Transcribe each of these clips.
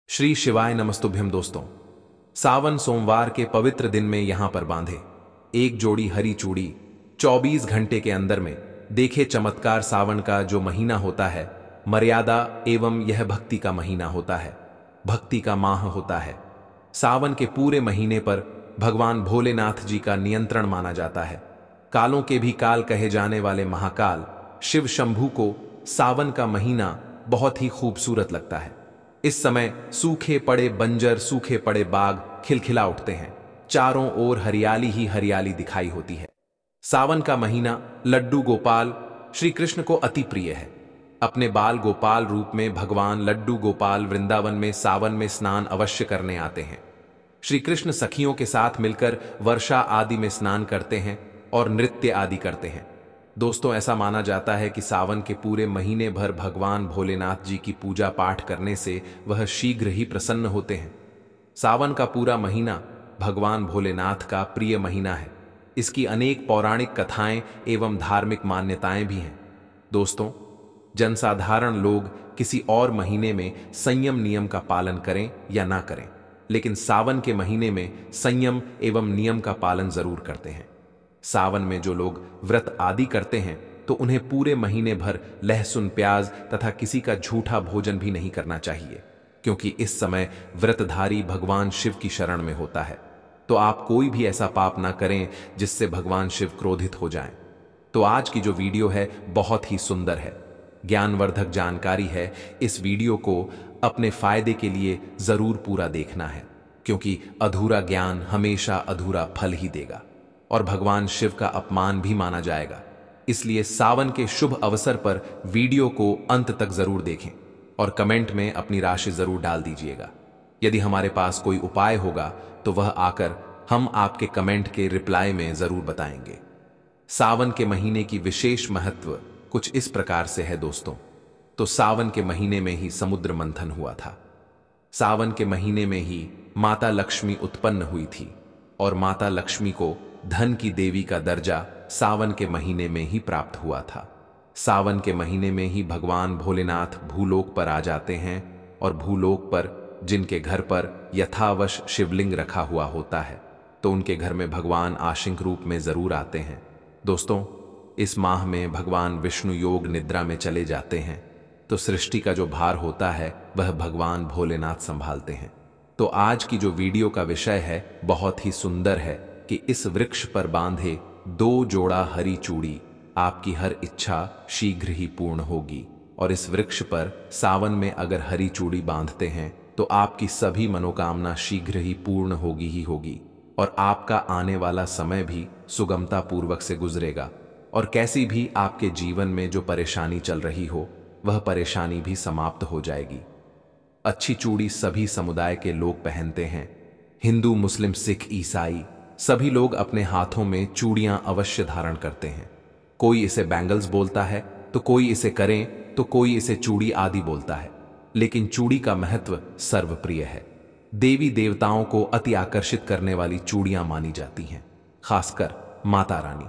श्री शिवाय नमस्तुभ्यम दोस्तों। सावन सोमवार के पवित्र दिन में यहां पर बांधे एक जोड़ी हरी चूड़ी 24 घंटे के अंदर में देखे चमत्कार। सावन का जो महीना होता है मर्यादा एवं यह भक्ति का महीना होता है, भक्ति का माह होता है। सावन के पूरे महीने पर भगवान भोलेनाथ जी का नियंत्रण माना जाता है। कालों के भी काल कहे जाने वाले महाकाल शिव शंभू को सावन का महीना बहुत ही खूबसूरत लगता है। इस समय सूखे पड़े बंजर, सूखे पड़े बाग खिलखिला उठते हैं, चारों ओर हरियाली ही हरियाली दिखाई होती है। सावन का महीना लड्डू गोपाल श्री कृष्ण को अति प्रिय है। अपने बाल गोपाल रूप में भगवान लड्डू गोपाल वृंदावन में सावन में स्नान अवश्य करने आते हैं। श्री कृष्ण सखियों के साथ मिलकर वर्षा आदि में स्नान करते हैं और नृत्य आदि करते हैं। दोस्तों, ऐसा माना जाता है कि सावन के पूरे महीने भर भगवान भोलेनाथ जी की पूजा पाठ करने से वह शीघ्र ही प्रसन्न होते हैं। सावन का पूरा महीना भगवान भोलेनाथ का प्रिय महीना है। इसकी अनेक पौराणिक कथाएं एवं धार्मिक मान्यताएं भी हैं। दोस्तों, जनसाधारण लोग किसी और महीने में संयम नियम का पालन करें या ना करें, लेकिन सावन के महीने में संयम एवं नियम का पालन जरूर करते हैं। सावन में जो लोग व्रत आदि करते हैं तो उन्हें पूरे महीने भर लहसुन, प्याज तथा किसी का झूठा भोजन भी नहीं करना चाहिए, क्योंकि इस समय व्रतधारी भगवान शिव की शरण में होता है। तो आप कोई भी ऐसा पाप ना करें जिससे भगवान शिव क्रोधित हो जाएं। तो आज की जो वीडियो है बहुत ही सुंदर है, ज्ञानवर्धक जानकारी है। इस वीडियो को अपने फायदे के लिए जरूर पूरा देखना है, क्योंकि अधूरा ज्ञान हमेशा अधूरा फल ही देगा और भगवान शिव का अपमान भी माना जाएगा। इसलिए सावन के शुभ अवसर पर वीडियो को अंत तक जरूर देखें और कमेंट में अपनी राशि जरूर डाल दीजिएगा। यदि हमारे पास कोई उपाय होगा तो वह आकर हम आपके कमेंट के रिप्लाई में जरूर बताएंगे। सावन के महीने की विशेष महत्व कुछ इस प्रकार से है दोस्तों। तो सावन के महीने में ही समुद्र मंथन हुआ था। सावन के महीने में ही माता लक्ष्मी उत्पन्न हुई थी और माता लक्ष्मी को धन की देवी का दर्जा सावन के महीने में ही प्राप्त हुआ था। सावन के महीने में ही भगवान भोलेनाथ भूलोक पर आ जाते हैं और भूलोक पर जिनके घर पर यथावश शिवलिंग रखा हुआ होता है तो उनके घर में भगवान आशिंक रूप में जरूर आते हैं। दोस्तों, इस माह में भगवान विष्णु योग निद्रा में चले जाते हैं तो सृष्टि का जो भार होता है वह भगवान भोलेनाथ संभालते हैं। तो आज की जो वीडियो का विषय है बहुत ही सुंदर है कि इस वृक्ष पर बांधे 2 जोड़ा हरी चूड़ी आपकी हर इच्छा शीघ्र ही पूर्ण होगी। और इस वृक्ष पर सावन में अगर हरी चूड़ी बांधते हैं तो आपकी सभी मनोकामना शीघ्र ही पूर्ण होगी ही होगी और आपका आने वाला समय भी सुगमता पूर्वक से गुजरेगा और कैसी भी आपके जीवन में जो परेशानी चल रही हो वह परेशानी भी समाप्त हो जाएगी। अच्छी चूड़ी सभी समुदाय के लोग पहनते हैं। हिंदू, मुस्लिम, सिख, ईसाई सभी लोग अपने हाथों में चूड़ियां अवश्य धारण करते हैं। कोई इसे बैंगल्स बोलता है तो कोई इसे करें तो कोई इसे चूड़ी आदि बोलता है, लेकिन चूड़ी का महत्व सर्वप्रिय है। देवी देवताओं को अति आकर्षित करने वाली चूड़ियां मानी जाती हैं, खासकर माता रानी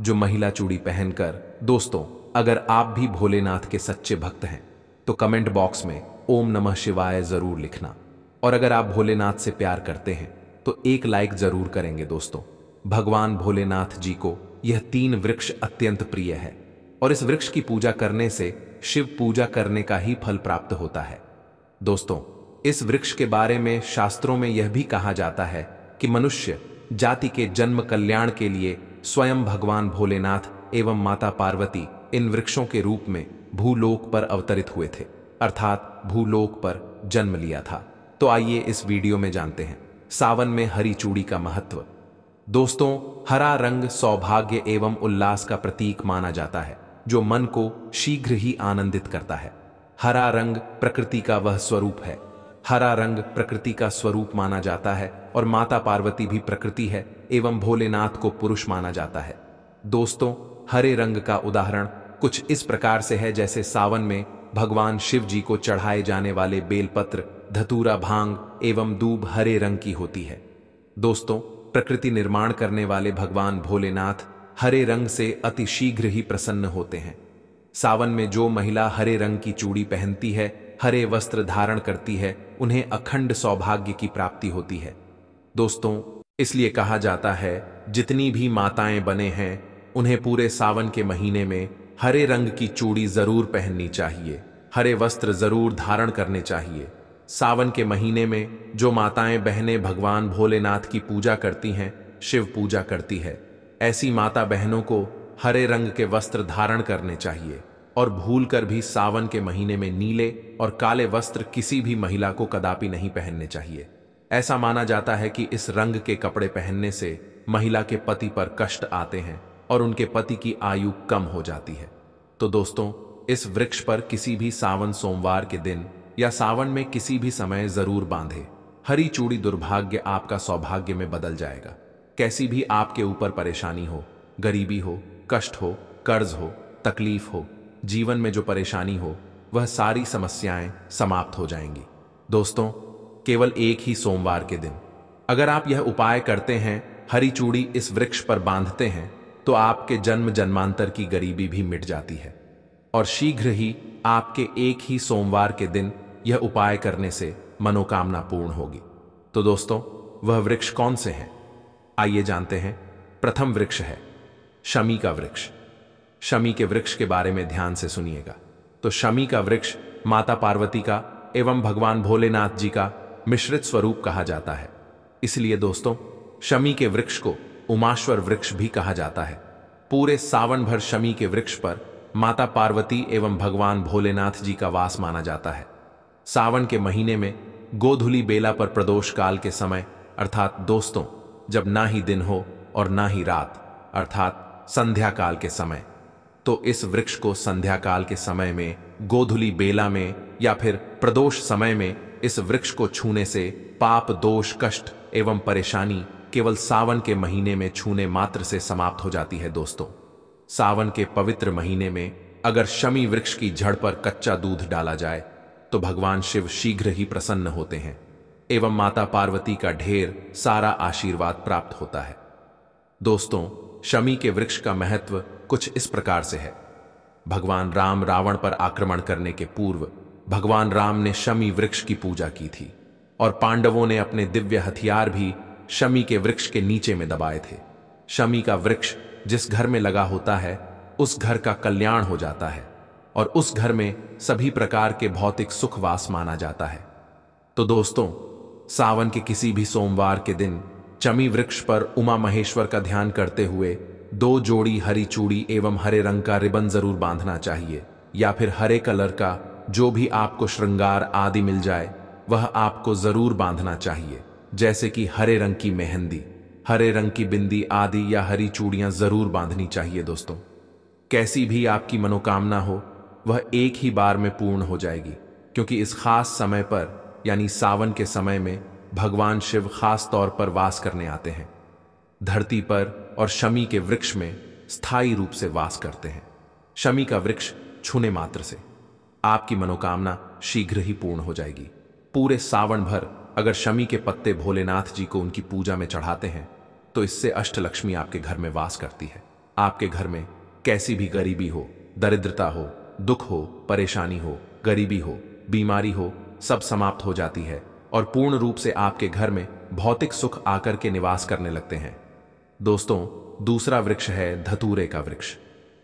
जो महिला चूड़ी पहनकर। दोस्तों, अगर आप भी भोलेनाथ के सच्चे भक्त हैं तो कमेंट बॉक्स में ओम नमः शिवाय जरूर लिखना, और अगर आप भोलेनाथ से प्यार करते हैं तो एक लाइक जरूर करेंगे। दोस्तों, भगवान भोलेनाथ जी को यह 3 वृक्ष अत्यंत प्रिय है और इस वृक्ष की पूजा करने से शिव पूजा करने का ही फल प्राप्त होता है। दोस्तों, इस वृक्ष के बारे में शास्त्रों में यह भी कहा जाता है कि मनुष्य जाति के जन्म कल्याण के लिए स्वयं भगवान भोलेनाथ एवं माता पार्वती इन वृक्षों के रूप में भूलोक पर अवतरित हुए थे, अर्थात भूलोक पर जन्म लिया था। तो आइए इस वीडियो में जानते हैं सावन में हरी चूड़ी का महत्व। दोस्तों, हरा रंग सौभाग्य एवं उल्लास का प्रतीक माना जाता है जो मन को शीघ्र ही आनंदित करता है। हरा रंग प्रकृति का वह स्वरूप है। हरा रंग प्रकृति का स्वरूप माना जाता है और माता पार्वती भी प्रकृति है एवं भोलेनाथ को पुरुष माना जाता है। दोस्तों, हरे रंग का उदाहरण कुछ इस प्रकार से है जैसे सावन में भगवान शिव जी को चढ़ाए जाने वाले बेलपत्र, धतूरा, भांग एवं दूब हरे रंग की होती है। दोस्तों, प्रकृति निर्माण करने वाले भगवान भोलेनाथ हरे रंग से अति शीघ्र ही प्रसन्न होते हैं। सावन में जो महिला हरे रंग की चूड़ी पहनती है हरे वस्त्र धारण करती है, उन्हें अखंड सौभाग्य की प्राप्ति होती है। दोस्तों, इसलिए कहा जाता है जितनी भी माताएं बने हैं उन्हें पूरे सावन के महीने में हरे रंग की चूड़ी जरूर पहननी चाहिए, हरे वस्त्र जरूर धारण करने चाहिए। सावन के महीने में जो माताएं बहनें भगवान भोलेनाथ की पूजा करती हैं, शिव पूजा करती है, ऐसी माता बहनों को हरे रंग के वस्त्र धारण करने चाहिए और भूलकर भी सावन के महीने में नीले और काले वस्त्र किसी भी महिला को कदापि नहीं पहनने चाहिए। ऐसा माना जाता है कि इस रंग के कपड़े पहनने से महिला के पति पर कष्ट आते हैं और उनके पति की आयु कम हो जाती है। तो दोस्तों, इस वृक्ष पर किसी भी सावन सोमवार के दिन या सावन में किसी भी समय जरूर बांधे। हरी चूड़ी दुर्भाग्य आपका सौभाग्य में बदल जाएगा। कैसी भी आपके ऊपर परेशानी हो, गरीबी हो, कष्ट हो, कर्ज हो, तकलीफ हो, जीवन में जो परेशानी हो, वह सारी समस्याएं समाप्त हो जाएंगी। दोस्तों, केवल एक ही सोमवार के दिन अगर आप यह उपाय करते हैं, हरी चूड़ी इस वृक्ष पर बांधते हैं, तो आपके जन्म जन्मांतर की गरीबी भी मिट जाती है और शीघ्र ही आपके एक ही सोमवार के दिन यह उपाय करने से मनोकामना पूर्ण होगी। तो दोस्तों, वह वृक्ष कौन से हैं? आइए जानते हैं। प्रथम वृक्ष है शमी का वृक्ष। शमी के वृक्ष के बारे में ध्यान से सुनिएगा। तो शमी का वृक्ष माता पार्वती का एवं भगवान भोलेनाथ जी का मिश्रित स्वरूप कहा जाता है। इसलिए दोस्तों, शमी के वृक्ष को उमाश्वर वृक्ष भी कहा जाता है। पूरे सावन भर शमी के वृक्ष पर माता पार्वती एवं भगवान भोलेनाथ जी का वास माना जाता है। सावन के महीने में गोधुली बेला पर प्रदोष काल के समय, अर्थात दोस्तों जब ना ही दिन हो और ना ही रात, अर्थात संध्या काल के समय, तो इस वृक्ष को संध्या काल के समय में, गोधुली बेला में या फिर प्रदोष समय में इस वृक्ष को छूने से पाप, दोष, कष्ट एवं परेशानी केवल सावन के महीने में छूने मात्र से समाप्त हो जाती है। दोस्तों, सावन के पवित्र महीने में अगर शमी वृक्ष की जड़ पर कच्चा दूध डाला जाए तो भगवान शिव शीघ्र ही प्रसन्न होते हैं एवं माता पार्वती का ढेर सारा आशीर्वाद प्राप्त होता है। दोस्तों, शमी के वृक्ष का महत्व कुछ इस प्रकार से है। भगवान राम रावण पर आक्रमण करने के पूर्व भगवान राम ने शमी वृक्ष की पूजा की थी और पांडवों ने अपने दिव्य हथियार भी शमी के वृक्ष के नीचे में दबाए थे। शमी का वृक्ष जिस घर में लगा होता है, उस घर का कल्याण हो जाता है और उस घर में सभी प्रकार के भौतिक सुख वास माना जाता है। तो दोस्तों, सावन के किसी भी सोमवार के दिन शमी वृक्ष पर उमा महेश्वर का ध्यान करते हुए 2 जोड़ी हरी चूड़ी एवं हरे रंग का रिबन जरूर बांधना चाहिए, या फिर हरे कलर का जो भी आपको श्रृंगार आदि मिल जाए वह आपको जरूर बांधना चाहिए, जैसे कि हरे रंग की मेहंदी, हरे रंग की बिंदी आदि या हरी चूड़ियां जरूर बांधनी चाहिए। दोस्तों, कैसी भी आपकी मनोकामना हो वह एक ही बार में पूर्ण हो जाएगी, क्योंकि इस खास समय पर यानी सावन के समय में भगवान शिव खास तौर पर वास करने आते हैं धरती पर और शमी के वृक्ष में स्थायी रूप से वास करते हैं। शमी का वृक्ष छूने मात्र से आपकी मनोकामना शीघ्र ही पूर्ण हो जाएगी। पूरे सावन भर अगर शमी के पत्ते भोलेनाथ जी को उनकी पूजा में चढ़ाते हैं तो इससे अष्टलक्ष्मी आपके घर में वास करती है। आपके घर में कैसी भी गरीबी हो, दरिद्रता हो, दुख हो, परेशानी हो, गरीबी हो, बीमारी हो, सब समाप्त हो जाती है और पूर्ण रूप से आपके घर में भौतिक सुख आकर के निवास करने लगते हैं। दोस्तों, दूसरा वृक्ष है धतूरे का वृक्ष।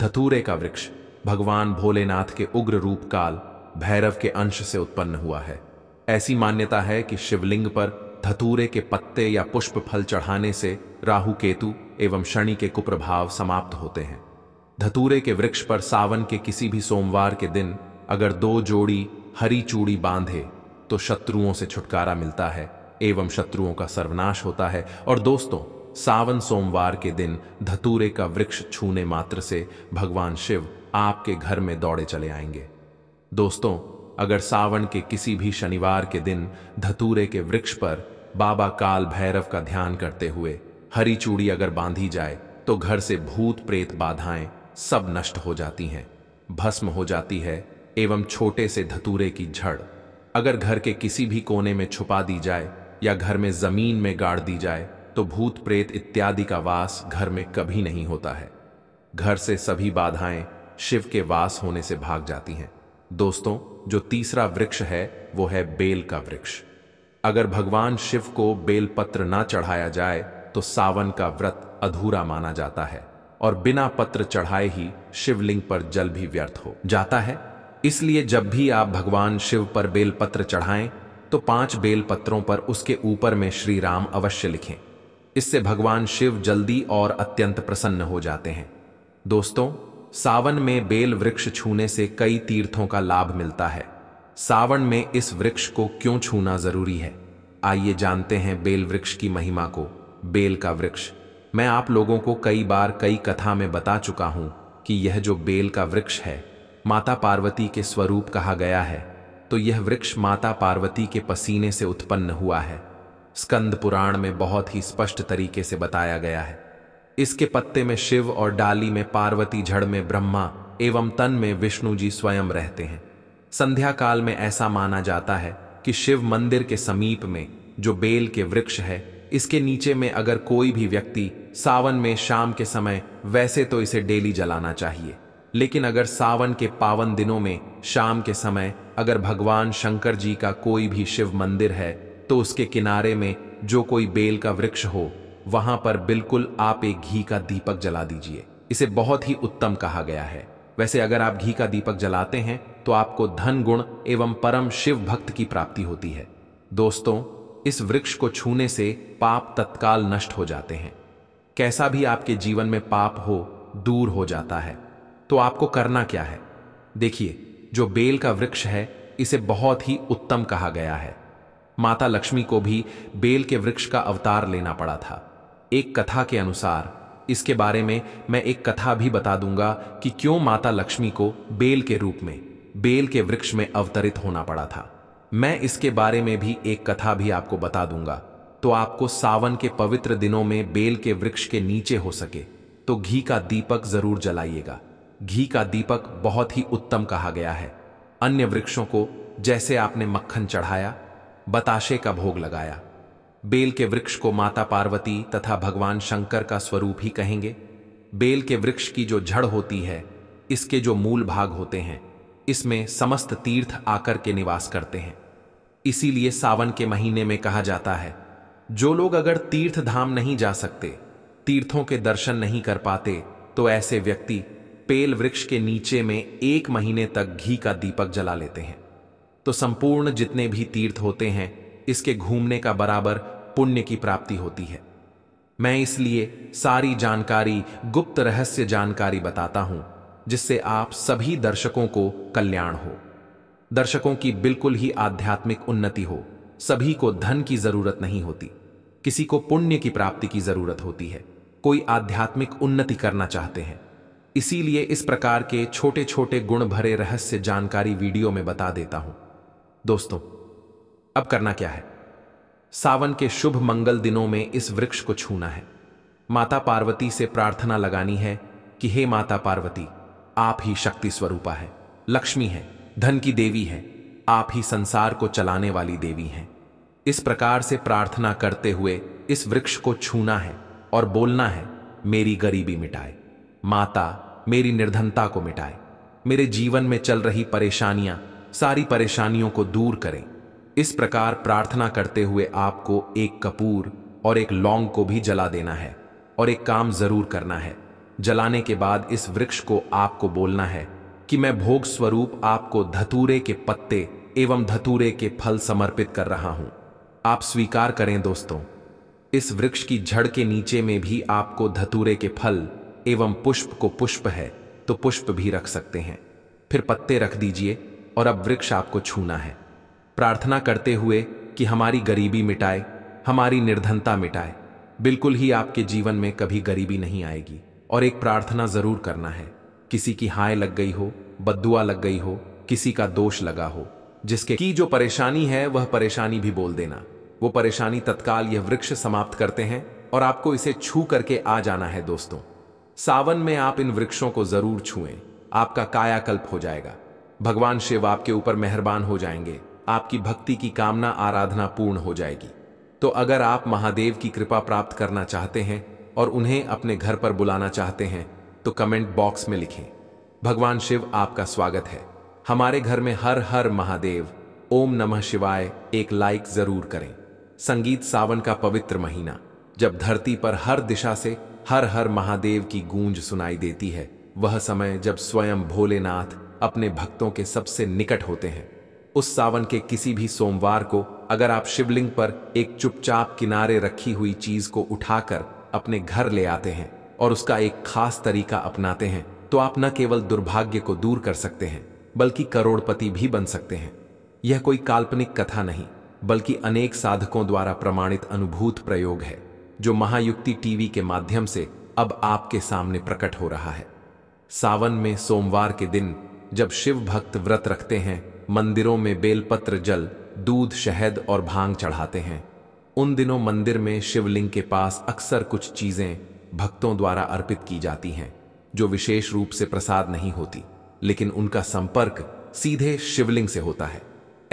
धतूरे का वृक्ष भगवान भोलेनाथ के उग्र रूप काल भैरव के अंश से उत्पन्न हुआ है। ऐसी मान्यता है कि शिवलिंग पर धतूरे के पत्ते या पुष्प फल चढ़ाने से राहु, केतु एवं शनि के कुप्रभाव समाप्त होते हैं। धतूरे के वृक्ष पर सावन के किसी भी सोमवार के दिन अगर 2 जोड़ी हरी चूड़ी बांधे तो शत्रुओं से छुटकारा मिलता है एवं शत्रुओं का सर्वनाश होता है। और दोस्तों, सावन सोमवार के दिन धतूरे का वृक्ष छूने मात्र से भगवान शिव आपके घर में दौड़े चले आएंगे। दोस्तों, अगर सावन के किसी भी शनिवार के दिन धतूरे के वृक्ष पर बाबा काल भैरव का ध्यान करते हुए हरी चूड़ी अगर बांधी जाए तो घर से भूत प्रेत बाधाएं सब नष्ट हो जाती हैं, भस्म हो जाती है एवं छोटे से धतूरे की झड़ अगर घर के किसी भी कोने में छुपा दी जाए या घर में जमीन में गाड़ दी जाए तो भूत प्रेत इत्यादि का वास घर में कभी नहीं होता है। घर से सभी बाधाएं शिव के वास होने से भाग जाती हैं। दोस्तों, जो तीसरा वृक्ष है वो है बेल का वृक्ष। अगर भगवान शिव को बेलपत्र ना चढ़ाया जाए तो सावन का व्रत अधूरा माना जाता है और बिना पत्र चढ़ाए ही शिवलिंग पर जल भी व्यर्थ हो जाता है। इसलिए जब भी आप भगवान शिव पर बेलपत्र चढ़ाएं तो 5 बेलपत्रों पर उसके ऊपर में श्री राम अवश्य लिखें। इससे भगवान शिव जल्दी और अत्यंत प्रसन्न हो जाते हैं। दोस्तों, सावन में बेल वृक्ष छूने से कई तीर्थों का लाभ मिलता है। सावन में इस वृक्ष को क्यों छूना जरूरी है, आइए जानते हैं बेल वृक्ष की महिमा को। बेल का वृक्ष, मैं आप लोगों को कई बार कई कथा में बता चुका हूं कि यह जो बेल का वृक्ष है माता पार्वती के स्वरूप कहा गया है। तो यह वृक्ष माता पार्वती के पसीने से उत्पन्न हुआ है। स्कंद पुराण में बहुत ही स्पष्ट तरीके से बताया गया है। इसके पत्ते में शिव और डाली में पार्वती, जड़ में ब्रह्मा एवं तन में विष्णु जी स्वयं रहते हैं। संध्या काल में ऐसा माना जाता है कि शिव मंदिर के समीप में जो बेल के वृक्ष है, इसके नीचे में अगर कोई भी व्यक्ति सावन में शाम के समय, वैसे तो इसे डेली जलाना चाहिए, लेकिन अगर सावन के पावन दिनों में शाम के समय अगर भगवान शंकर जी का कोई भी शिव मंदिर है तो उसके किनारे में जो कोई बेल का वृक्ष हो, वहां पर बिल्कुल आप एक घी का दीपक जला दीजिए। इसे बहुत ही उत्तम कहा गया है। वैसे अगर आप घी का दीपक जलाते हैं तो आपको धन गुण एवं परम शिव भक्त की प्राप्ति होती है। दोस्तों, इस वृक्ष को छूने से पाप तत्काल नष्ट हो जाते हैं। कैसा भी आपके जीवन में पाप हो, दूर हो जाता है। तो आपको करना क्या है? देखिए, जो बेल का वृक्ष है इसे बहुत ही उत्तम कहा गया है। माता लक्ष्मी को भी बेल के वृक्ष का अवतार लेना पड़ा था। एक कथा के अनुसार, इसके बारे में मैं एक कथा भी बता दूंगा कि क्यों माता लक्ष्मी को बेल के रूप में बेल के वृक्ष में अवतरित होना पड़ा था। मैं इसके बारे में भी एक कथा भी आपको बता दूंगा। तो आपको सावन के पवित्र दिनों में बेल के वृक्ष के नीचे हो सके तो घी का दीपक जरूर जलाइएगा। घी का दीपक बहुत ही उत्तम कहा गया है। अन्य वृक्षों को जैसे आपने मक्खन चढ़ाया, बताशे का भोग लगाया, बेल के वृक्ष को माता पार्वती तथा भगवान शंकर का स्वरूप ही कहेंगे। बेल के वृक्ष की जो जड़ होती है, इसके जो मूल भाग होते हैं, इसमें समस्त तीर्थ आकर के निवास करते हैं। इसीलिए सावन के महीने में कहा जाता है, जो लोग अगर तीर्थ धाम नहीं जा सकते, तीर्थों के दर्शन नहीं कर पाते, तो ऐसे व्यक्ति बेल वृक्ष के नीचे में 1 महीने तक घी का दीपक जला लेते हैं। तो संपूर्ण जितने भी तीर्थ होते हैं, इसके घूमने का बराबर पुण्य की प्राप्ति होती है। मैं इसलिए सारी जानकारी, गुप्त रहस्य जानकारी बताता हूं, जिससे आप सभी दर्शकों को कल्याण हो, दर्शकों की बिल्कुल ही आध्यात्मिक उन्नति हो। सभी को धन की जरूरत नहीं होती, किसी को पुण्य की प्राप्ति की जरूरत होती है। कोई आध्यात्मिक उन्नति करना चाहते हैं। इसीलिए इस प्रकार के छोटे छोटे गुण भरे रहस्य जानकारी वीडियो में बता देता हूं। दोस्तों, अब करना क्या है? सावन के शुभ मंगल दिनों में इस वृक्ष को छूना है। माता पार्वती से प्रार्थना लगानी है कि हे माता पार्वती, आप ही शक्ति स्वरूपा है, लक्ष्मी है, धन की देवी है, आप ही संसार को चलाने वाली देवी हैं। इस प्रकार से प्रार्थना करते हुए इस वृक्ष को छूना है और बोलना है, मेरी गरीबी मिटाए माता, मेरी निर्धनता को मिटाए, मेरे जीवन में चल रही परेशानियां, सारी परेशानियों को दूर करें। इस प्रकार प्रार्थना करते हुए आपको एक कपूर और एक लौंग को भी जला देना है। और एक काम जरूर करना है, जलाने के बाद इस वृक्ष को आपको बोलना है कि मैं भोग स्वरूप आपको धतूरे के पत्ते एवं धतूरे के फल समर्पित कर रहा हूं। आप स्वीकार करें। दोस्तों, इस वृक्ष की जड़ के नीचे में भी आपको धतूरे के फल एवं पुष्प को, पुष्प है तो पुष्प भी रख सकते हैं, फिर पत्ते रख दीजिए और अब वृक्ष आपको छूना है, प्रार्थना करते हुए कि हमारी गरीबी मिटाए, हमारी निर्धनता मिटाए। बिल्कुल ही आपके जीवन में कभी गरीबी नहीं आएगी। और एक प्रार्थना जरूर करना है, किसी की हाय लग गई हो, बद्दुआ लग गई हो, किसी का दोष लगा हो, जिसके की जो परेशानी है वह परेशानी भी बोल देना। वो परेशानी तत्काल यह वृक्ष समाप्त करते हैं और आपको इसे छू करके आ जाना है। दोस्तों, सावन में आप इन वृक्षों को जरूर छुएं, आपका कायाकल्प हो जाएगा। भगवान शिव आपके ऊपर मेहरबान हो जाएंगे, आपकी भक्ति की कामना आराधना पूर्ण हो जाएगी। तो अगर आप महादेव की कृपा प्राप्त करना चाहते हैं और उन्हें अपने घर पर बुलाना चाहते हैं तो कमेंट बॉक्स में लिखें, भगवान शिव आपका स्वागत है। हमारे घर में हर हर महादेव, ओम नमः शिवाय एक लाइक जरूर करें। संगीत सावन का पवित्र महीना, जब धरती पर हर दिशा से हर हर महादेव की गूंज सुनाई देती है, वह समय जब स्वयं भोलेनाथ अपने भक्तों के सबसे निकट होते हैं। उस सावन के किसी भी सोमवार को अगर आप शिवलिंग पर एक चुपचाप किनारे रखी हुई चीज को उठाकर अपने घर ले आते हैं और उसका एक खास तरीका अपनाते हैं, तो आप न केवल दुर्भाग्य को दूर कर सकते हैं बल्कि करोड़पति भी बन सकते हैं। यह कोई काल्पनिक कथा नहीं, बल्कि अनेक साधकों द्वारा प्रमाणित अनुभूत प्रयोग है, जो महायुक्ति टीवी के माध्यम से अब आपके सामने प्रकट हो रहा है। सावन में सोमवार के दिन जब शिव भक्त व्रत रखते हैं, मंदिरों में बेलपत्र, जल, दूध, शहद और भांग चढ़ाते हैं। उन दिनों मंदिर में शिवलिंग के पास अक्सर कुछ चीजें भक्तों द्वारा अर्पित की जाती हैं, जो विशेष रूप से प्रसाद नहीं होती, लेकिन उनका संपर्क सीधे शिवलिंग से होता है।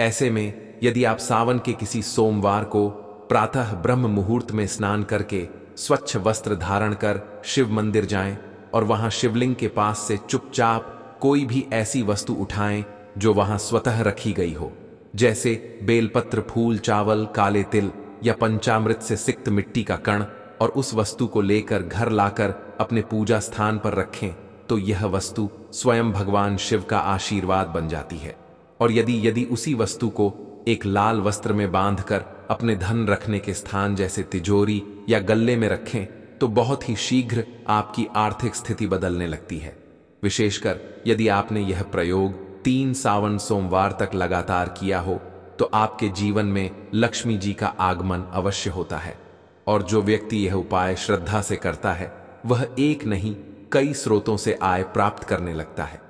ऐसे में यदि आप सावन के किसी सोमवार को प्रातः ब्रह्म मुहूर्त में स्नान करके स्वच्छ वस्त्र धारण कर शिव मंदिर जाएं और वहां शिवलिंग के पास से चुपचाप कोई भी ऐसी वस्तु उठाएं जो वहां स्वतः रखी गई हो, जैसे बेलपत्र, फूल, चावल, काले तिल या पंचामृत से सिक्त मिट्टी का कण, और उस वस्तु को लेकर घर लाकर अपने पूजा स्थान पर रखें, तो यह वस्तु स्वयं भगवान शिव का आशीर्वाद बन जाती है। और यदि उसी वस्तु को एक लाल वस्त्र में बांधकर अपने धन रखने के स्थान जैसे तिजोरी या गल्ले में रखें, तो बहुत ही शीघ्र आपकी आर्थिक स्थिति बदलने लगती है। विशेषकर यदि आपने यह प्रयोग 3 सावन सोमवार तक लगातार किया हो, तो आपके जीवन में लक्ष्मी जी का आगमन अवश्य होता है। और जो व्यक्ति यह उपाय श्रद्धा से करता है, वह एक नहीं कई स्रोतों से आय प्राप्त करने लगता है।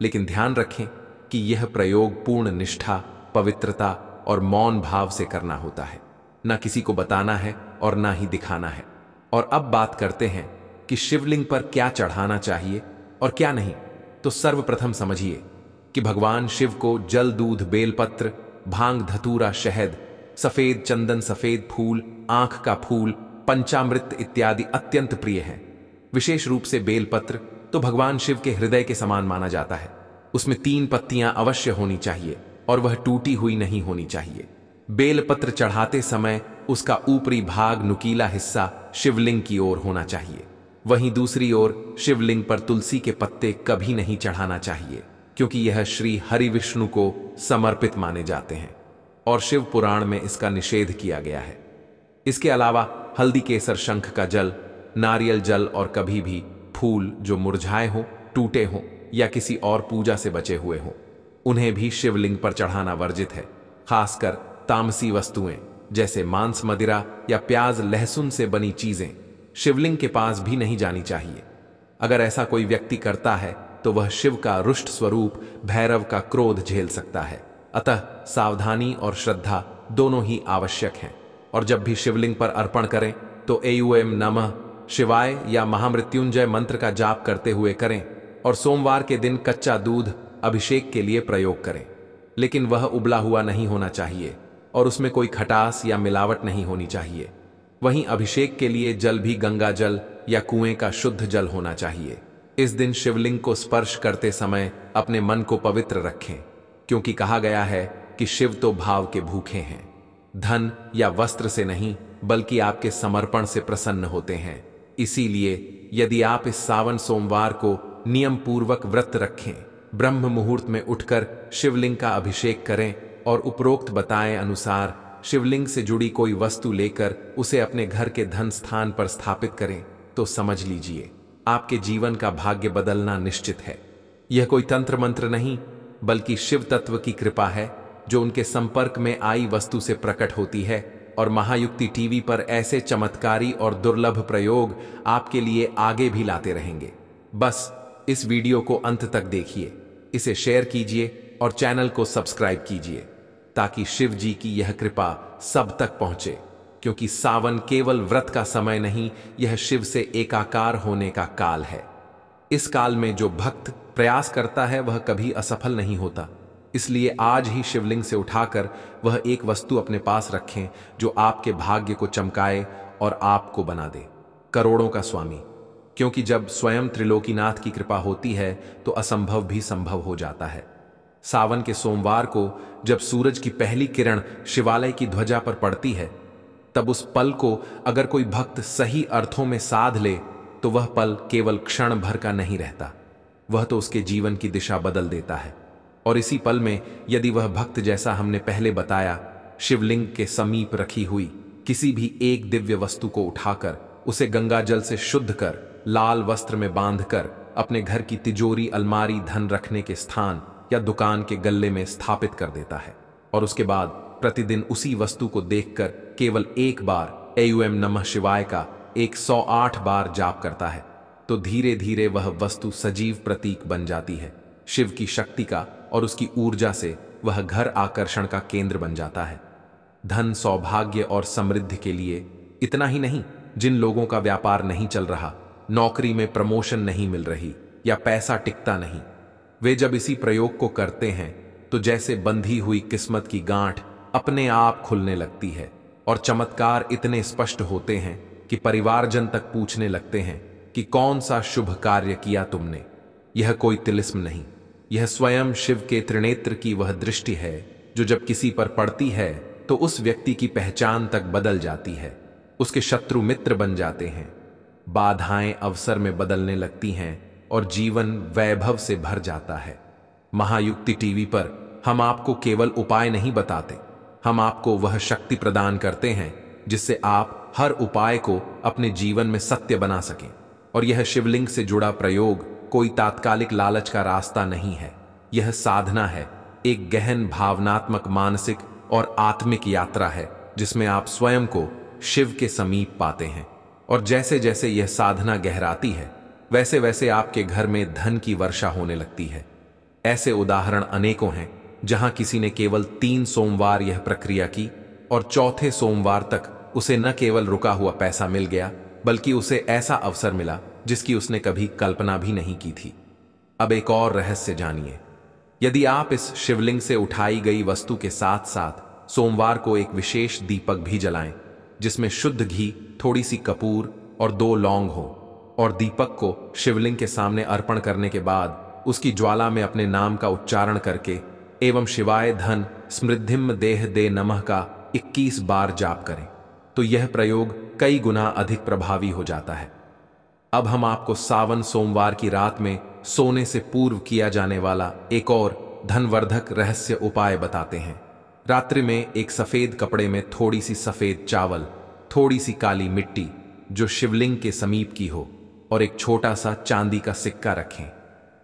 लेकिन ध्यान रखें कि यह प्रयोग पूर्ण निष्ठा, पवित्रता और मौन भाव से करना होता है। ना किसी को बताना है और ना ही दिखाना है। और अब बात करते हैं कि शिवलिंग पर क्या चढ़ाना चाहिए और क्या नहीं। तो सर्वप्रथम समझिए कि भगवान शिव को जल, दूध, बेलपत्र, भांग, धतूरा, शहद, सफेद चंदन, सफेद फूल, आंख का फूल, पंचामृत इत्यादि अत्यंत प्रिय हैं। विशेष रूप से बेलपत्र तो भगवान शिव के हृदय के समान माना जाता है। उसमें 3 पत्तियां अवश्य होनी चाहिए और वह टूटी हुई नहीं होनी चाहिए। बेलपत्र चढ़ाते समय उसका ऊपरी भाग, नुकीला हिस्सा शिवलिंग की ओर होना चाहिए। वहीं दूसरी ओर शिवलिंग पर तुलसी के पत्ते कभी नहीं चढ़ाना चाहिए, क्योंकि यह श्री हरि विष्णु को समर्पित माने जाते हैं और शिव पुराण में इसका निषेध किया गया है। इसके अलावा हल्दी, केसर, शंख का जल, नारियल जल और कभी भी फूल जो मुरझाए हों, टूटे हों या किसी और पूजा से बचे हुए हों, उन्हें भी शिवलिंग पर चढ़ाना वर्जित है। खासकर तामसी वस्तुएं जैसे मांस, मदिरा या प्याज, लहसुन से बनी चीजें शिवलिंग के पास भी नहीं जानी चाहिए। अगर ऐसा कोई व्यक्ति करता है तो वह शिव का रुष्ट स्वरूप भैरव का क्रोध झेल सकता है। अतः सावधानी और श्रद्धा दोनों ही आवश्यक हैं। और जब भी शिवलिंग पर अर्पण करें तो एम नमः शिवाय या महामृत्युंजय मंत्र का जाप करते हुए करें। और सोमवार के दिन कच्चा दूध अभिषेक के लिए प्रयोग करें, लेकिन वह उबला हुआ नहीं होना चाहिए और उसमें कोई खटास या मिलावट नहीं होनी चाहिए। वहीं अभिषेक के लिए जल भी गंगा जल या कुएं का शुद्ध जल होना चाहिए। इस दिन शिवलिंग को स्पर्श करते समय अपने मन को पवित्र रखें, क्योंकि कहा गया है कि शिव तो भाव के भूखे हैं। धन या वस्त्र से नहीं, बल्कि आपके समर्पण से प्रसन्न होते हैं। इसीलिए यदि आप इस सावन सोमवार को नियम पूर्वक व्रत रखें, ब्रह्म मुहूर्त में उठकर शिवलिंग का अभिषेक करें और उपरोक्त बताए अनुसार शिवलिंग से जुड़ी कोई वस्तु लेकर उसे अपने घर के धन स्थान पर स्थापित करें, तो समझ लीजिए आपके जीवन का भाग्य बदलना निश्चित है। यह कोई तंत्र मंत्र नहीं, बल्कि शिव तत्व की कृपा है, जो उनके संपर्क में आई वस्तु से प्रकट होती है। और महायुक्ति टीवी पर ऐसे चमत्कारी और दुर्लभ प्रयोग आपके लिए आगे भी लाते रहेंगे। बस इस वीडियो को अंत तक देखिए, इसे शेयर कीजिए और चैनल को सब्सक्राइब कीजिए, ताकि शिव जी की यह कृपा सब तक पहुंचे। क्योंकि सावन केवल व्रत का समय नहीं, यह शिव से एकाकार होने का काल है। इस काल में जो भक्त प्रयास करता है वह कभी असफल नहीं होता। इसलिए आज ही शिवलिंग से उठाकर वह एक वस्तु अपने पास रखें जो आपके भाग्य को चमकाए और आपको बना दे करोड़ों का स्वामी। क्योंकि जब स्वयं त्रिलोकीनाथ की कृपा होती है तो असंभव भी संभव हो जाता है। सावन के सोमवार को जब सूरज की पहली किरण शिवालय की ध्वजा पर पड़ती है, तब उस पल को अगर कोई भक्त सही अर्थों में साध ले तो वह पल केवल क्षण भर का नहीं रहता, वह तो उसके जीवन की दिशा बदल देता है। और इसी पल में यदि वह भक्त, जैसा हमने पहले बताया, शिवलिंग के समीप रखी हुई किसी भी एक दिव्य वस्तु को उठाकर उसे गंगा जल से शुद्ध कर लाल वस्त्र में बांधकर अपने घर की तिजोरी, अलमारी, धन रखने के स्थान या दुकान के गल्ले में स्थापित कर देता है, और उसके बाद प्रतिदिन उसी वस्तु को देखकर केवल एक बार एयूएम नमः शिवाय का 108 बार जाप करता है, तो धीरे धीरे वह वस्तु सजीव प्रतीक बन जाती है शिव की शक्ति का, और उसकी ऊर्जा से वह घर आकर्षण का केंद्र बन जाता है। धन, सौभाग्य और समृद्धि के लिए इतना ही नहीं, जिन लोगों का व्यापार नहीं चल रहा, नौकरी में प्रमोशन नहीं मिल रही या पैसा टिकता नहीं, वे जब इसी प्रयोग को करते हैं तो जैसे बंधी हुई किस्मत की गांठ अपने आप खुलने लगती है, और चमत्कार इतने स्पष्ट होते हैं कि परिवारजन तक पूछने लगते हैं कि कौन सा शुभ कार्य किया तुमने। यह कोई तिलिस्म नहीं, यह स्वयं शिव के त्रिनेत्र की वह दृष्टि है जो जब किसी पर पड़ती है तो उस व्यक्ति की पहचान तक बदल जाती है, उसके शत्रु मित्र बन जाते हैं, बाधाएं अवसर में बदलने लगती हैं और जीवन वैभव से भर जाता है। महायुक्ति टीवी पर हम आपको केवल उपाय नहीं बताते, हम आपको वह शक्ति प्रदान करते हैं जिससे आप हर उपाय को अपने जीवन में सत्य बना सकें। और यह शिवलिंग से जुड़ा प्रयोग कोई तात्कालिक लालच का रास्ता नहीं है, यह साधना है, एक गहन भावनात्मक, मानसिक और आत्मिक यात्रा है जिसमें आप स्वयं को शिव के समीप पाते हैं। और जैसे जैसे यह साधना गहराती है वैसे वैसे आपके घर में धन की वर्षा होने लगती है। ऐसे उदाहरण अनेकों हैं जहां किसी ने केवल 3 सोमवार यह प्रक्रिया की और चौथे सोमवार तक उसे न केवल रुका हुआ पैसा मिल गया बल्कि उसे ऐसा अवसर मिला जिसकी उसने कभी कल्पना भी नहीं की थी। अब एक और रहस्य जानिए। यदि आप इस शिवलिंग से उठाई गई वस्तु के साथ साथ सोमवार को एक विशेष दीपक भी जलाएं जिसमें शुद्ध घी, थोड़ी सी कपूर और 2 लौंग हो, और दीपक को शिवलिंग के सामने अर्पण करने के बाद उसकी ज्वाला में अपने नाम का उच्चारण करके एवं शिवाय धन समृद्धिम देह दे नमः का 21 बार जाप करें तो यह प्रयोग कई गुना अधिक प्रभावी हो जाता है। अब हम आपको सावन सोमवार की रात में सोने से पूर्व किया जाने वाला एक और धनवर्धक रहस्य उपाय बताते हैं। रात्रि में एक सफेद कपड़े में थोड़ी सी सफेद चावल, थोड़ी सी काली मिट्टी जो शिवलिंग के समीप की हो, और एक छोटा सा चांदी का सिक्का रखें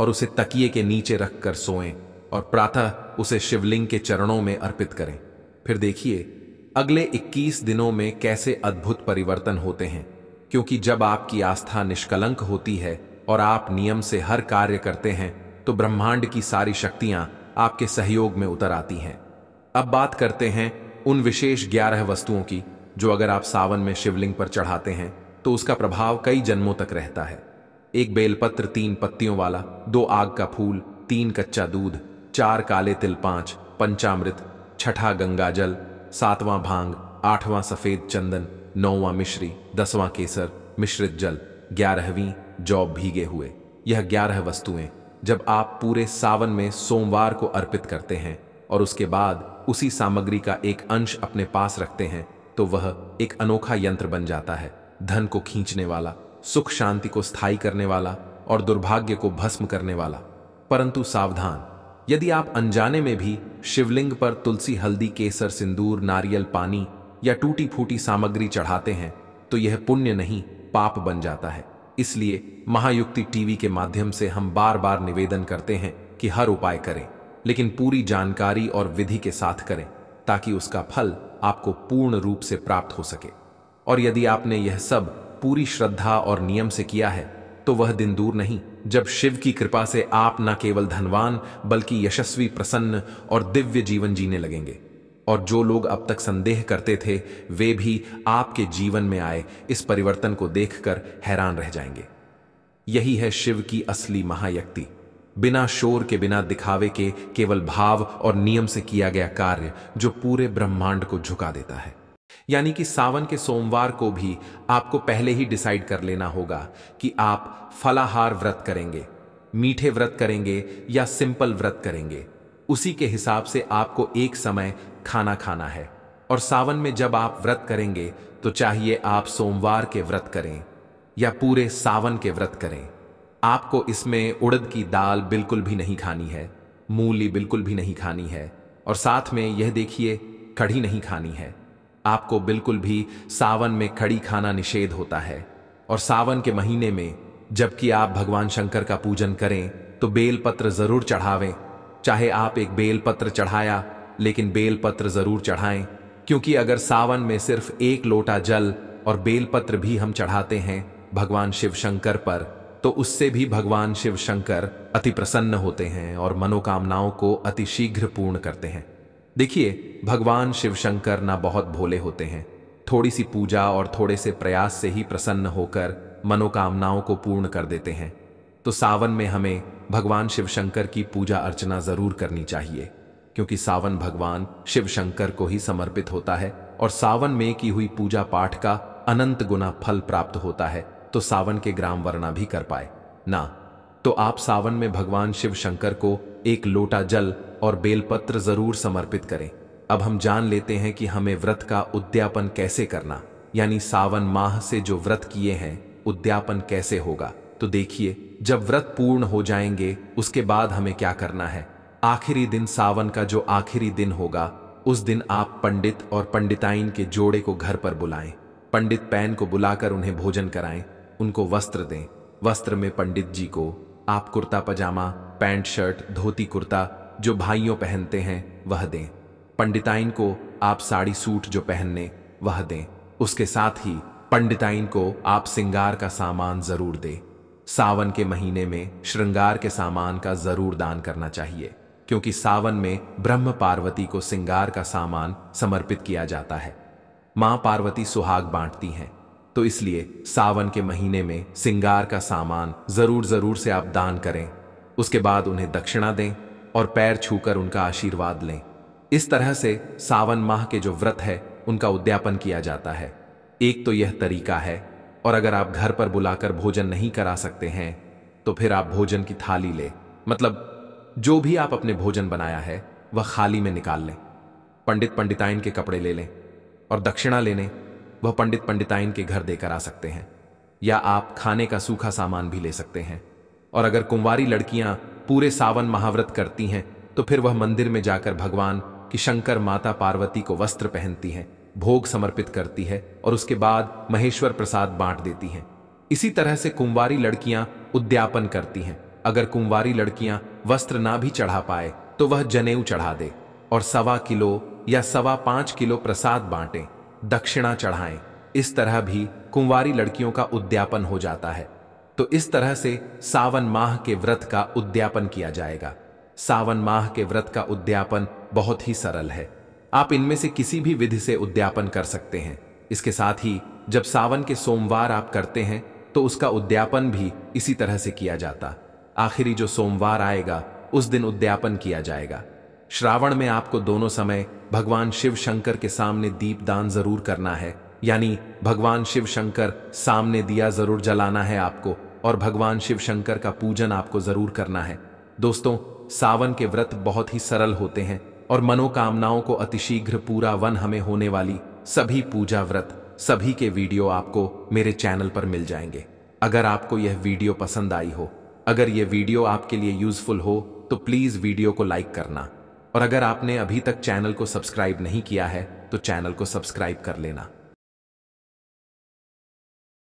और उसे तकिए के नीचे रखकर सोएं और प्रातः उसे शिवलिंग के चरणों में अर्पित करें। फिर देखिए अगले 21 दिनों में कैसे अद्भुत परिवर्तन होते हैं, क्योंकि जब आपकी आस्था निष्कलंक होती है और आप नियम से हर कार्य करते हैं तो ब्रह्मांड की सारी शक्तियां आपके सहयोग में उतर आती हैं। अब बात करते हैं उन विशेष 11 वस्तुओं की जो अगर आप सावन में शिवलिंग पर चढ़ाते हैं तो उसका प्रभाव कई जन्मों तक रहता है। 1 बेलपत्र 3 पत्तियों वाला, 2 आग का फूल, 3 कच्चा दूध, 4 काले तिल, 5 पंचामृत, 6वां गंगा जल, 7वां भांग, 8वां सफेद चंदन, 9वां मिश्री, 10वां केसर मिश्रित जल, 11वीं जौ भीगे हुए। यह 11 वस्तुएं जब आप पूरे सावन में सोमवार को अर्पित करते हैं और उसके बाद उसी सामग्री का एक अंश अपने पास रखते हैं तो वह एक अनोखा यंत्र बन जाता है, धन को खींचने वाला, सुख शांति को स्थायी करने वाला और दुर्भाग्य को भस्म करने वाला। परंतु सावधान, यदि आप अनजाने में भी शिवलिंग पर तुलसी, हल्दी, केसर, सिंदूर, नारियल पानी या टूटी फूटी सामग्री चढ़ाते हैं तो यह पुण्य नहीं पाप बन जाता है। इसलिए महायुक्ति टीवी के माध्यम से हम बार बार निवेदन करते हैं कि हर उपाय करें, लेकिन पूरी जानकारी और विधि के साथ करें ताकि उसका फल आपको पूर्ण रूप से प्राप्त हो सके। और यदि आपने यह सब पूरी श्रद्धा और नियम से किया है तो वह दिन दूर नहीं जब शिव की कृपा से आप न केवल धनवान बल्कि यशस्वी, प्रसन्न और दिव्य जीवन जीने लगेंगे। और जो लोग अब तक संदेह करते थे वे भी आपके जीवन में आए इस परिवर्तन को देखकर हैरान रह जाएंगे। यही है शिव की असली महायक्ति, बिना शोर के, बिना दिखावे के, केवल भाव और नियम से किया गया कार्य जो पूरे ब्रह्मांड को झुका देता है। यानी कि सावन के सोमवार को भी आपको पहले ही डिसाइड कर लेना होगा कि आप फलाहार व्रत करेंगे, मीठे व्रत करेंगे या सिंपल व्रत करेंगे। उसी के हिसाब से आपको एक समय खाना खाना है। और सावन में जब आप व्रत करेंगे तो चाहिए आप सोमवार के व्रत करें या पूरे सावन के व्रत करें। आपको इसमें उड़द की दाल बिल्कुल भी नहीं खानी है, मूली बिल्कुल भी नहीं खानी है, और साथ में यह देखिए कढ़ी नहीं खानी है। आपको बिल्कुल भी सावन में कढ़ी खाना निषेध होता है। और सावन के महीने में जबकि आप भगवान शंकर का पूजन करें तो बेलपत्र जरूर चढ़ावें। चाहे आप एक बेलपत्र चढ़ाया, लेकिन बेलपत्र जरूर चढ़ाएं, क्योंकि अगर सावन में सिर्फ एक लोटा जल और बेलपत्र भी हम चढ़ाते हैं भगवान शिव शंकर पर, तो उससे भी भगवान शिव शंकर अति प्रसन्न होते हैं और मनोकामनाओं को अति शीघ्र पूर्ण करते हैं। देखिए, भगवान शिव शंकर ना बहुत भोले होते हैं, थोड़ी सी पूजा और थोड़े से प्रयास से ही प्रसन्न होकर मनोकामनाओं को पूर्ण कर देते हैं। तो सावन में हमें भगवान शिव शंकर की पूजा अर्चना जरूर करनी चाहिए, क्योंकि सावन भगवान शिव शंकर को ही समर्पित होता है और सावन में की हुई पूजा पाठ का अनंत गुना फल प्राप्त होता है। तो सावन के ग्राम वरना भी कर पाए ना, तो आप सावन में भगवान शिव शंकर को एक लोटा जल और बेलपत्र जरूर समर्पित करें। अब हम जान लेते हैं कि हमें व्रत का उद्यापन कैसे करना, यानी सावन माह से जो व्रत किए हैं उद्यापन कैसे होगा। तो देखिए, जब व्रत पूर्ण हो जाएंगे उसके बाद हमें क्या करना है। आखिरी दिन, सावन का जो आखिरी दिन होगा, उस दिन आप पंडित और पंडिताइन के जोड़े को घर पर बुलाएं। पंडित पैन को बुलाकर उन्हें भोजन कराएं, उनको वस्त्र दें। वस्त्र में पंडित जी को आप कुर्ता पजामा, पैंट शर्ट, धोती कुर्ता जो भाइयों पहनते हैं वह दें। पंडिताइन को आप साड़ी सूट जो पहनने वह दें। उसके साथ ही पंडिताइन को आप श्रृंगार का सामान जरूर दें। सावन के महीने में श्रृंगार के सामान का जरूर दान करना चाहिए, क्योंकि सावन में ब्रह्म पार्वती को श्रृंगार का सामान समर्पित किया जाता है। मां पार्वती सुहाग बांटती हैं, तो इसलिए सावन के महीने में श्रृंगार का सामान जरूर से आप दान करें। उसके बाद उन्हें दक्षिणा दें और पैर छूकर उनका आशीर्वाद लें। इस तरह से सावन माह के जो व्रत है उनका उद्यापन किया जाता है। एक तो यह तरीका है, और अगर आप घर पर बुलाकर भोजन नहीं करा सकते हैं तो फिर आप भोजन की थाली ले, मतलब जो भी आप अपने भोजन बनाया है वह खाली में निकाल लें। पंडित पंडिताइन के कपड़े ले लें और दक्षिणा लेने वह पंडित पंडिताइन के घर देकर आ सकते हैं, या आप खाने का सूखा सामान भी ले सकते हैं। और अगर कुंवारी लड़कियां पूरे सावन महाव्रत करती हैं तो फिर वह मंदिर में जाकर भगवान की शंकर माता पार्वती को वस्त्र पहनती हैं, भोग समर्पित करती है और उसके बाद महेश्वर प्रसाद बांट देती हैं। इसी तरह से कुंवारी लड़कियां उद्यापन करती हैं। अगर कुंवारी लड़कियां वस्त्र ना भी चढ़ा पाए तो वह जनेऊ चढ़ा दे और 1.25 किलो या 5.25 किलो प्रसाद बांटें, दक्षिणा चढ़ाएं। इस तरह भी कुंवारी लड़कियों का उद्यापन हो जाता है। तो इस तरह से सावन माह के व्रत का उद्यापन किया जाएगा। सावन माह के व्रत का उद्यापन बहुत ही सरल है, आप इनमें से किसी भी विधि से उद्यापन कर सकते हैं। इसके साथ ही जब सावन के सोमवार आप करते हैं तो उसका उद्यापन भी इसी तरह से किया जाता। आखिरी जो सोमवार आएगा उस दिन उद्यापन किया जाएगा। श्रावण में आपको दोनों समय भगवान शिव शंकर के सामने दीपदान जरूर करना है, यानी भगवान शिव शंकर सामने दिया जरूर जलाना है आपको, और भगवान शिव शंकर का पूजन आपको जरूर करना है। दोस्तों, सावन के व्रत बहुत ही सरल होते हैं और मनोकामनाओं को अतिशीघ्र पूरा वन हमें होने वाली सभी पूजा व्रत सभी के वीडियो आपको मेरे चैनल पर मिल जाएंगे। अगर आपको यह वीडियो पसंद आई हो, अगर यह वीडियो आपके लिए यूजफुल हो तो प्लीज वीडियो को लाइक करना, और अगर आपने अभी तक चैनल को सब्सक्राइब नहीं किया है तो चैनल को सब्सक्राइब कर लेना।